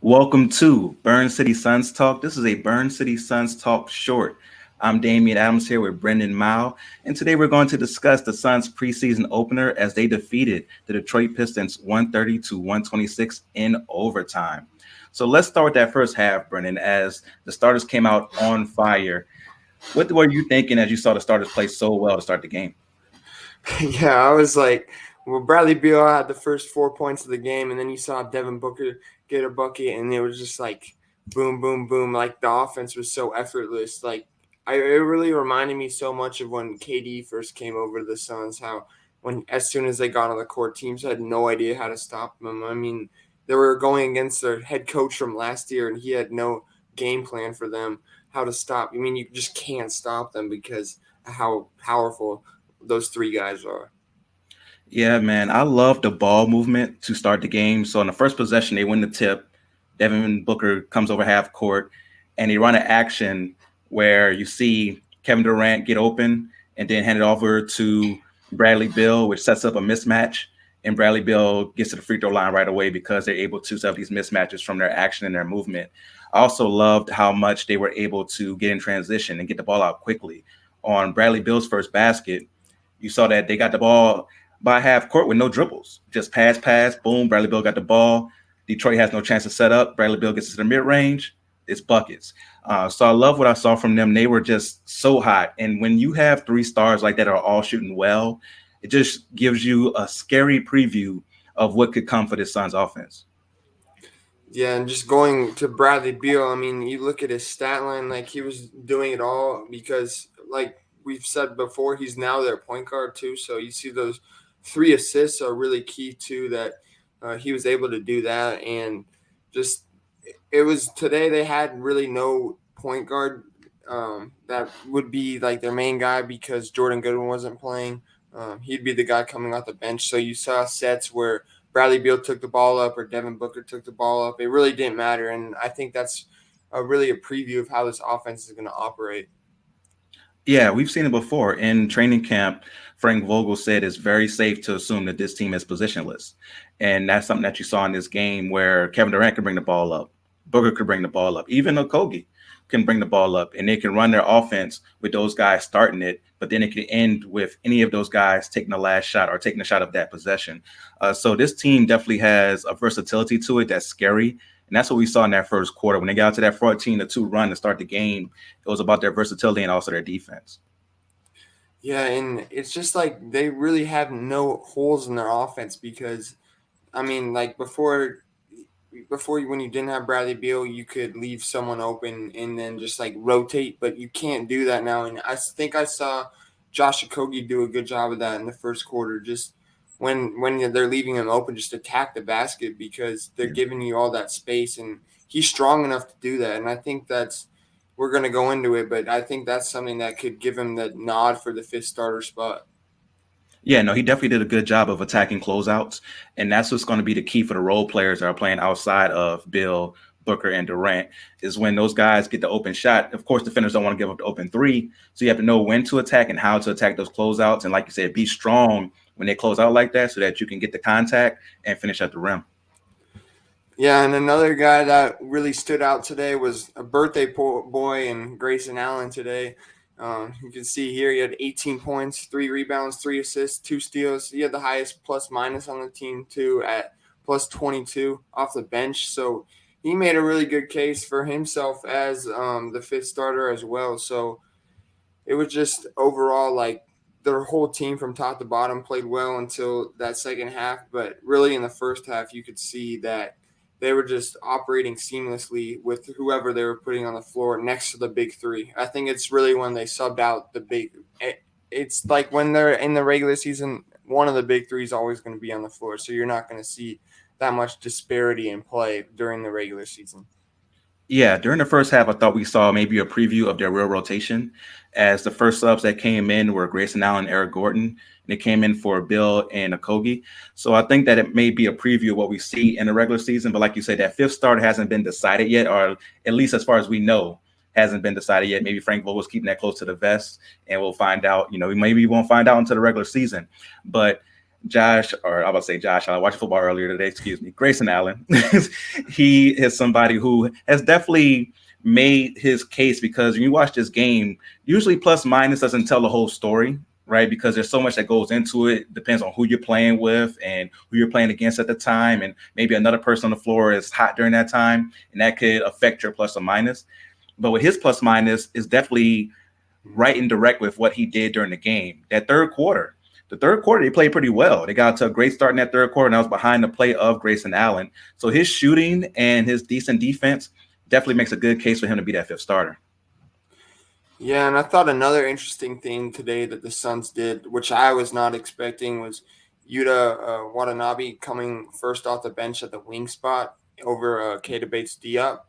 Welcome to Burn City Suns Talk. This is a Burn City Suns Talk short. I'm Damian Adams here with Brendan Mao, and today we're going to discuss the Suns preseason opener as they defeated the Detroit Pistons 130 to 126 in overtime. So let's start with that first half, Brendan, as the starters came out on fire. What were you thinking as you saw the starters play so well to start the game? Yeah, I was like, well, Bradley Beal had the first 4 points of the game, and then you saw Devin Booker get a bucket, and it was just like boom, boom, boom. Like the offense was so effortless. It really reminded me so much of when KD first came over to the Suns. How when as soon as they got on the court, teams had no idea how to stop them. I mean, they were going against their head coach from last year, and he had no game plan for them how to stop. I mean, you just can't stop them because of how powerful those three guys are. Yeah, man, I love the ball movement to start the game. So in the first possession, they win the tip. Devin Booker comes over half court, and they run an action where you see Kevin Durant get open and then hand it over to Bradley Beal, which sets up a mismatch. And Bradley Beal gets to the free throw line right away because they're able to set up these mismatches from their action and their movement. I also loved how much they were able to get in transition and get the ball out quickly. On Bradley Beal's first basket, you saw that they got the ball by half court with no dribbles. Just pass, boom. Bradley Beal got the ball. Detroit has no chance to set up. Bradley Beal gets to the mid range. It's buckets. So I love what I saw from them. They were just so hot. And when you have three stars like that are all shooting well, it just gives you a scary preview of what could come for this Suns offense. Yeah, and just going to Bradley Beal, I mean, you look at his stat line, like he was doing it all because, like we've said before, he's now their point guard too. So you see those three assists are really key too. That he was able to do that, and just it was today they had really no point guard that would be like their main guy because Jordan Goodwin wasn't playing. He'd be the guy coming off the bench. So you saw sets where Bradley Beal took the ball up or Devin Booker took the ball up. It really didn't matter, and I think that's really a preview of how this offense is going to operate. Yeah, we've seen it before. In training camp, Frank Vogel said it's very safe to assume that this team is positionless. And that's something that you saw in this game where Kevin Durant could bring the ball up, Booker could bring the ball up, even Okogie can bring the ball up, and they can run their offense with those guys starting it, but then it can end with any of those guys taking the last shot or taking a shot of that possession. So this team definitely has a versatility to it that's scary. And that's what we saw in that first quarter. When they got to that 14-2 run to start the game, it was about their versatility and also their defense. Yeah, and it's just like they really have no holes in their offense because I mean, like before when you didn't have Bradley Beal, you could leave someone open and then just like rotate, but you can't do that now. And I think I saw Josh Okogie do a good job of that in the first quarter. Just when they're leaving him open, just attack the basket because they're Yeah. giving you all that space, and he's strong enough to do that. And I think that's we're gonna go into it, but I think that's something that could give him the nod for the fifth starter spot. Yeah, no, he definitely did a good job of attacking closeouts. And that's what's going to be the key for the role players that are playing outside of Bill, Booker, and Durant is when those guys get the open shot. Of course, defenders don't want to give up the open three. So you have to know when to attack and how to attack those closeouts. And like you said, be strong when they close out like that so that you can get the contact and finish at the rim. Yeah, and another guy that really stood out today was a birthday boy and Grayson Allen today. You can see here he had 18 points, 3 rebounds, 3 assists, 2 steals. He had the highest plus minus on the team too at plus 22 off the bench. So he made a really good case for himself as the fifth starter as well. So it was just overall like their whole team from top to bottom played well until that second half. But really in the first half, you could see that they were just operating seamlessly with whoever they were putting on the floor next to the big three. I think it's really when they subbed out the big. It's like when they're in the regular season, one of the big three is always going to be on the floor, so you're not going to see that much disparity in play during the regular season. Yeah, during the first half, I thought we saw maybe a preview of their real rotation as the first subs that came in were Grayson Allen and Eric Gordon, and they came in for Bill and Okogie. So I think that it may be a preview of what we see in the regular season. But like you said, that fifth start hasn't been decided yet, or at least as far as we know, hasn't been decided yet. Maybe Frank Vogel's keeping that close to the vest, and we'll find out. Maybe we won't find out until the regular season. But Josh, or I was about to say Josh, I watched football earlier today, excuse me, Grayson Allen. He is somebody who has definitely made his case because when you watch this game, usually plus minus doesn't tell the whole story, right? Because there's so much that goes into it. Depends on who you're playing with and who you're playing against at the time. And maybe another person on the floor is hot during that time, and that could affect your plus or minus. But with his plus minus is definitely right and direct with what he did during the game. That third quarter, the third quarter, they played pretty well. They got to a great start in that third quarter, and that was behind the play of Grayson Allen. So his shooting and his decent defense definitely makes a good case for him to be that fifth starter. Yeah, and I thought another interesting thing today that the Suns did, which I was not expecting, was Yuta Watanabe coming first off the bench at the wing spot over Keita Bates-Diop.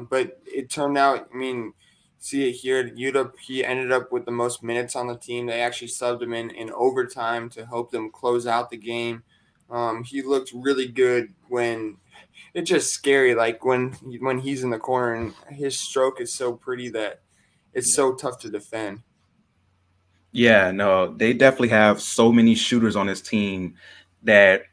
But it turned out, I mean, see it here, Yuta, he ended up with the most minutes on the team. They actually subbed him in overtime to help them close out the game. He looked really good when it's just scary, like when he's in the corner and his stroke is so pretty that it's so tough to defend. Yeah, no, they definitely have so many shooters on this team that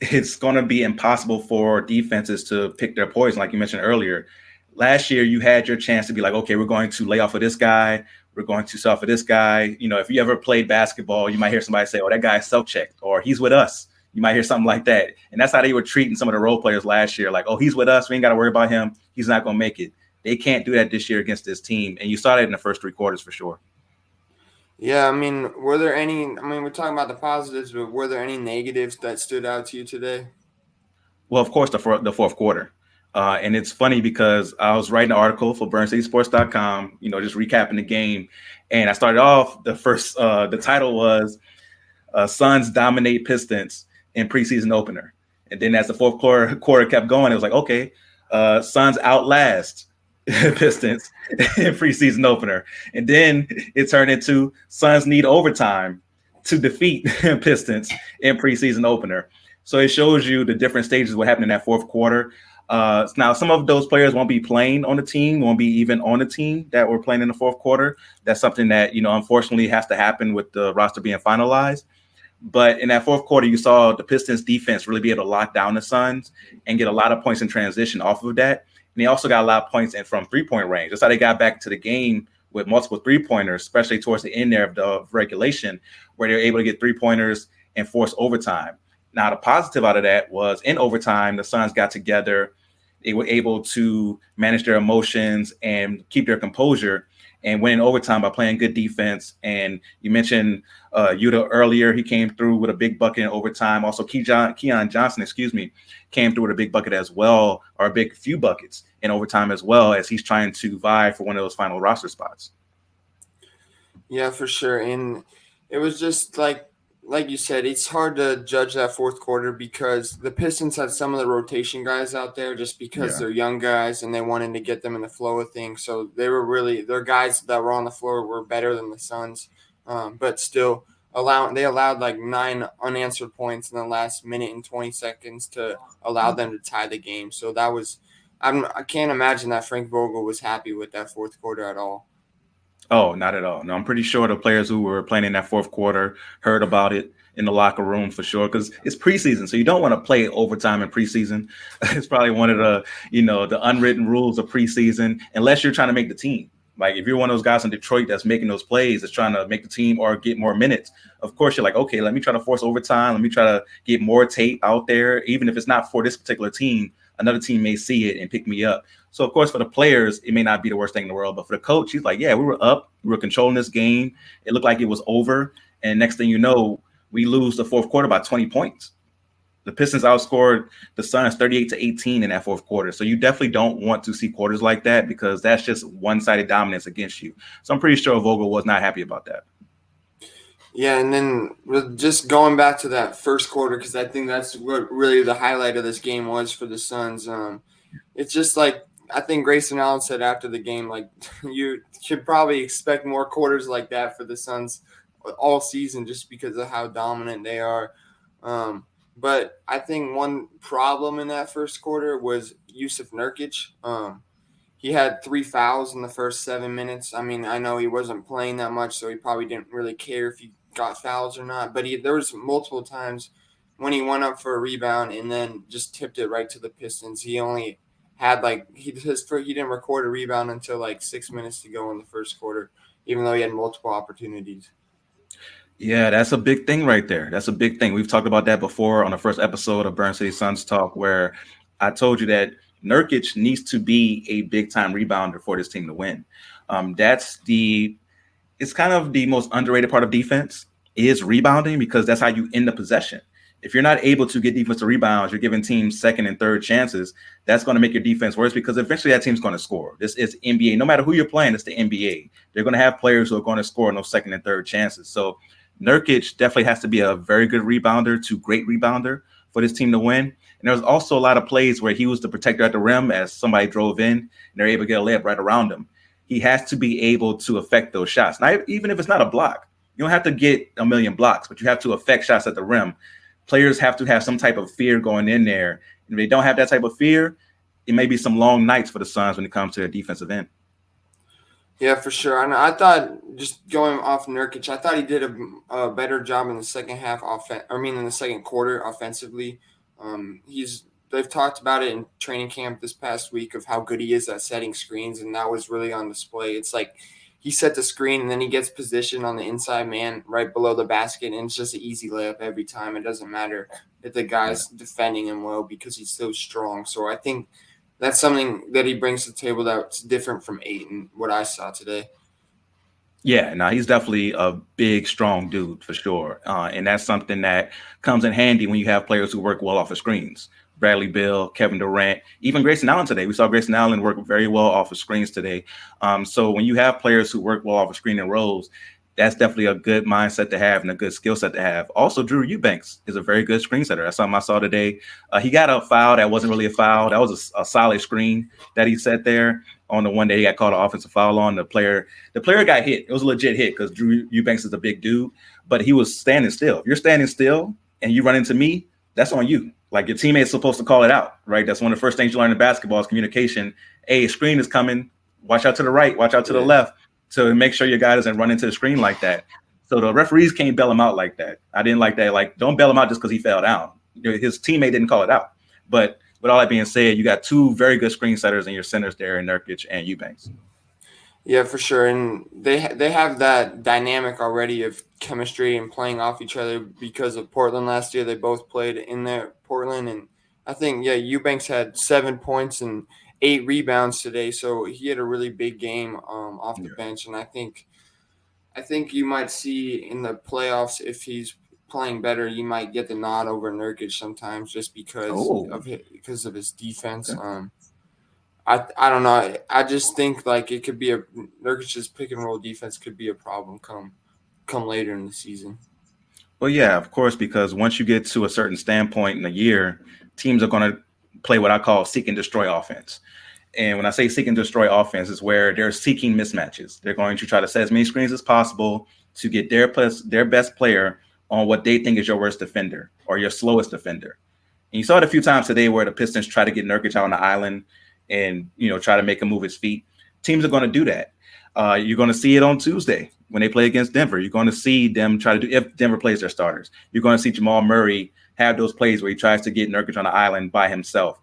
it's going to be impossible for defenses to pick their poison, like you mentioned earlier. Last year, you had your chance to be like, okay, we're going to lay off of this guy. We're going to sell for this guy. You know, if you ever played basketball, you might hear somebody say, oh, that guy's self-checked, or he's with us. You might hear something like that. And that's how they were treating some of the role players last year. Like, oh, he's with us. We ain't got to worry about him. He's not going to make it. They can't do that this year against this team. And you saw that in the first three quarters for sure. Yeah, I mean, were there any? I mean, we're talking about the positives, but were there any negatives that stood out to you today? Well, of course, the fourth quarter. And it's funny because I was writing an article for BurnCitySports.com, you know, just recapping the game. And I started off the title was Suns dominate Pistons in preseason opener. And then as the quarter kept going, it was like, okay, Suns outlast Pistons in preseason opener. And then it turned into Suns need overtime to defeat Pistons in preseason opener. So it shows you the different stages of what happened in that fourth quarter. Now, some of those players won't be playing on the team, won't be even on the team that were playing in the fourth quarter. That's something that, you know, unfortunately has to happen with the roster being finalized. But in that fourth quarter, you saw the Pistons defense really be able to lock down the Suns and get a lot of points in transition off of that. And they also got a lot of points in from three-point range. That's how they got back to the game with multiple three-pointers, especially towards the end there of the regulation, where they're able to get three-pointers and force overtime. Now, the positive out of that was in overtime, the Suns got together. They were able to manage their emotions and keep their composure and win in overtime by playing good defense. And you mentioned Yuta earlier. He came through with a big bucket in overtime. Also, Keon Johnson, came through with a big bucket as well, or a big few buckets in overtime as well, as he's trying to vie for one of those final roster spots. Yeah, for sure. And it was just like you said, it's hard to judge that fourth quarter because the Pistons had some of the rotation guys out there just because Yeah. they're young guys and they wanted to get them in the flow of things. So they were really their guys that were on the floor were better than the Suns, but still they allowed like 9 unanswered points in the last minute and 20 seconds to allow them to tie the game. So that was I can't imagine that Frank Vogel was happy with that fourth quarter at all. Oh, not at all. No, I'm pretty sure the players who were playing in that fourth quarter heard about it in the locker room for sure because it's preseason, so you don't want to play overtime in preseason. It's probably one of the the unwritten rules of preseason, unless you're trying to make the team. Like if you're one of those guys in Detroit that's making those plays, that's trying to make the team or get more minutes. Of course, you're like, okay, let me try to force overtime. Let me try to get more tape out there, even if it's not for this particular team. Another team may see it and pick me up. So, of course, for the players, it may not be the worst thing in the world. But for the coach, he's like, yeah, we were up. We were controlling this game. It looked like it was over. And next thing you know, we lose the fourth quarter by 20 points. The Pistons outscored the Suns 38-18 in that fourth quarter. So you definitely don't want to see quarters like that because that's just one-sided dominance against you. So I'm pretty sure Vogel was not happy about that. Yeah, and then just going back to that first quarter because I think that's what really the highlight of this game was for the Suns. It's just like I think Grayson Allen said after the game, like you should probably expect more quarters like that for the Suns all season, just because of how dominant they are. Um, but I think one problem in that first quarter was Yusuf Nurkic. He had 3 fouls in the first 7 minutes. I mean, I know he wasn't playing that much, so he probably didn't really care if he got fouls or not. But there was multiple times when he went up for a rebound and then just tipped it right to the Pistons. He only had he didn't record a rebound until 6 minutes to go in the first quarter, even though he had multiple opportunities. Yeah, that's a big thing right there. That's a big thing. We've talked about that before on the first episode of Burn City Suns Talk, where I told you that Nurkic needs to be a big time rebounder for this team to win. It's kind of the most underrated part of defense is rebounding, because that's how you end the possession. If you're not able to get defensive rebounds, you're giving teams second and third chances. That's going to make your defense worse, because eventually that team's going to score. This is NBA. No matter who you're playing, it's the NBA. They're going to have players who are going to score in those second and third chances. So Nurkic definitely has to be a very good rebounder to great rebounder for this team to win. And there's also a lot of plays where he was the protector at the rim as somebody drove in and they're able to get a layup right around him. He has to be able to affect those shots. Now, even if it's not a block, you don't have to get a million blocks, but you have to affect shots at the rim. Players have to have some type of fear going in there. And if they don't have that type of fear, it may be some long nights for the Suns when it comes to their defensive end. Yeah, for sure. And I thought, just going off Nurkic, I thought he did a better job in the second half in the second quarter offensively. They've talked about it in training camp this past week of how good he is at setting screens, and that was really on display. It's like he set the screen and then he gets positioned on the inside man right below the basket, and it's just an easy layup every time. It doesn't matter if the guy's defending him well because he's so strong. So I think that's something that he brings to the table that's different from Ayton, what I saw today. Yeah, now he's definitely a big, strong dude for sure. And that's something that comes in handy when you have players who work well off of screens. Bradley Beal, Kevin Durant, even Grayson Allen today. We saw Grayson Allen work very well off of screens today. So when you have players who work well off of screen and rolls, that's definitely a good mindset to have and a good skill set to have. Also, Drew Eubanks is a very good screen setter. That's something I saw today. He got a foul that wasn't really a foul. That was a solid screen that he set there on the one day he got called an offensive foul on. The player got hit. It was a legit hit because Drew Eubanks is a big dude, but he was standing still. If you're standing still and you run into me, that's on you. Like, your teammate's supposed to call it out, right? That's one of the first things you learn in basketball is communication. Hey, a screen is coming. Watch out to the right. Watch out to the left. To make sure your guy doesn't run into the screen like that. So the referees can't bail him out like that. I didn't like that. Like, don't bail him out just because he fell down. His teammate didn't call it out. But with all that being said, you got two very good screen setters in your centers there in Nurkic and Eubanks. Yeah, for sure. And they have that dynamic already of chemistry and playing off each other because of Portland last year. They both played in there, Portland. And I think, Eubanks had 7 points and 8 rebounds today. So he had a really big game off the bench. And I think you might see in the playoffs, if he's playing better, you might get the nod over Nurkic sometimes just because of his defense. Okay. I don't know. I just think it could be Nurkic's pick and roll defense could be a problem come later in the season. Well, yeah, of course, because once you get to a certain standpoint in the year, teams are going to play what I call seek and destroy offense. And when I say seek and destroy offense, is where they're seeking mismatches. They're going to try to set as many screens as possible to get their best player on what they think is your worst defender or your slowest defender. And you saw it a few times today where the Pistons try to get Nurkic out on the island and try to make him move his feet. Teams are going to do that. You're going to see it on Tuesday when they play against Denver. You're going to see them try to do, if Denver plays their starters, you're going to see Jamal Murray have those plays where he tries to get Nurkic on the island by himself.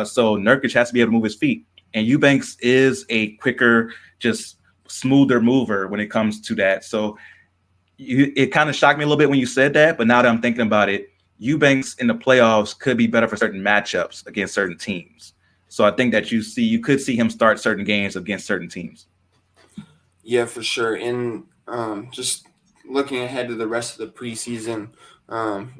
So Nurkic has to be able to move his feet. And Eubanks is a quicker, just smoother mover when it comes to that. So it kind of shocked me a little bit when you said that, but now that I'm thinking about it, Eubanks in the playoffs could be better for certain matchups against certain teams. So I think that you could see him start certain games against certain teams. Yeah, for sure. And just looking ahead to the rest of the preseason,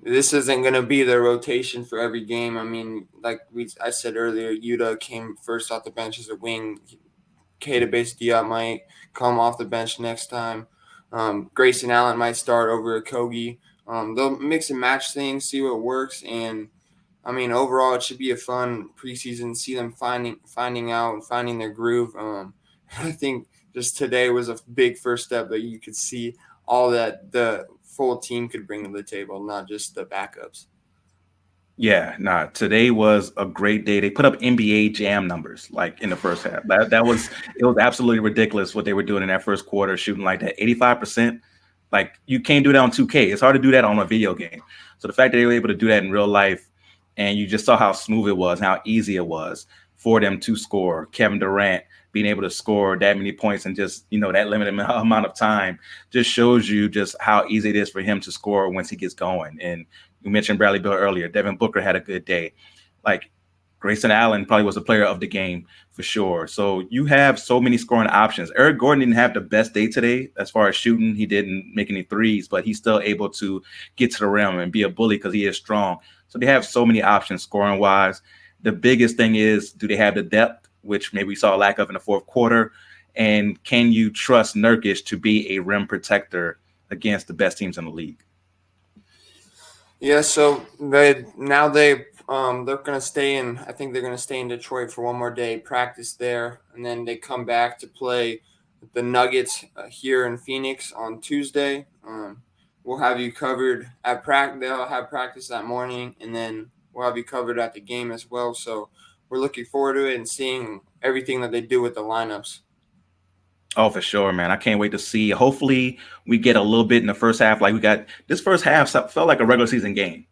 this isn't going to be the rotation for every game. I mean, I said earlier, Yuta came first off the bench as a wing. Keita Bates-Diop might come off the bench next time. Grayson Allen might start over Kogi. They'll mix and match things, see what works, and I mean, overall, it should be a fun preseason. See them finding out and finding their groove. I think just today was a big first step that you could see all that the full team could bring to the table, not just the backups. Yeah, today was a great day. They put up NBA Jam numbers in the first half. It was absolutely ridiculous what they were doing in that first quarter, shooting like that 85%. Like you can't do that on 2K. It's hard to do that on a video game. So the fact that they were able to do that in real life, and you just saw how smooth it was, and how easy it was for them to score. Kevin Durant being able to score that many points in just that limited amount of time just shows you just how easy it is for him to score once he gets going. And you mentioned Bradley Beal earlier. Devin Booker had a good day. Like Grayson Allen probably was a player of the game for sure. So you have so many scoring options. Eric Gordon didn't have the best day today as far as shooting. He didn't make any threes, but he's still able to get to the rim and be a bully because he is strong. So they have so many options scoring wise. The biggest thing is, do they have the depth, which maybe we saw a lack of in the fourth quarter? And can you trust Nurkic to be a rim protector against the best teams in the league? Yeah, so they're gonna stay in. I think they're gonna stay in Detroit for one more day, practice there, and then they come back to play the Nuggets here in Phoenix on Tuesday. We'll have you covered at practice. They'll have practice that morning, and then we'll have you covered at the game as well. So we're looking forward to it and seeing everything that they do with the lineups. Oh, for sure, man. I can't wait to see. Hopefully, we get a little bit in the first half. Like we got this first half felt like a regular season game.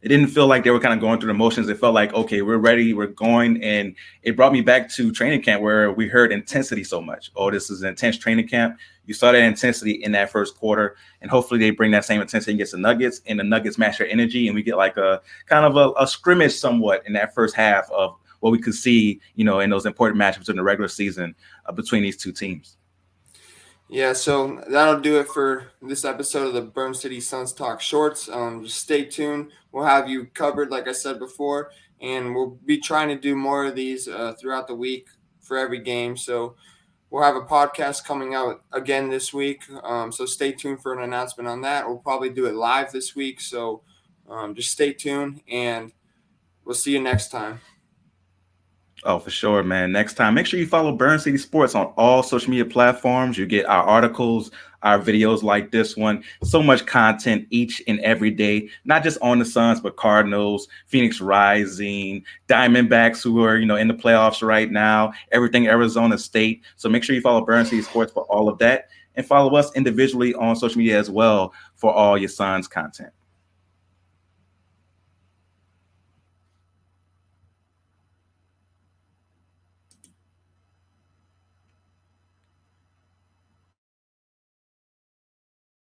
It didn't feel like they were kind of going through the motions. It felt like, okay, we're ready, we're going. And it brought me back to training camp where we heard intensity so much. Oh, this is an intense training camp. You saw that intensity in that first quarter. And hopefully they bring that same intensity against the Nuggets, and the Nuggets match their energy. And we get like a kind of a scrimmage somewhat in that first half of what we could see, in those important matchups in the regular season between these two teams. Yeah, so that'll do it for this episode of the Burn City Suns Talk Shorts. Just stay tuned. We'll have you covered, like I said before, and we'll be trying to do more of these throughout the week for every game. So we'll have a podcast coming out again this week. So stay tuned for an announcement on that. We'll probably do it live this week. So just stay tuned, and we'll see you next time. Oh, for sure, man. Next time, make sure you follow Burn City Sports on all social media platforms. You get our articles, our videos like this one. So much content each and every day, not just on the Suns, but Cardinals, Phoenix Rising, Diamondbacks, who are, in the playoffs right now, everything Arizona State. So make sure you follow Burn City Sports for all of that, and follow us individually on social media as well for all your Suns content.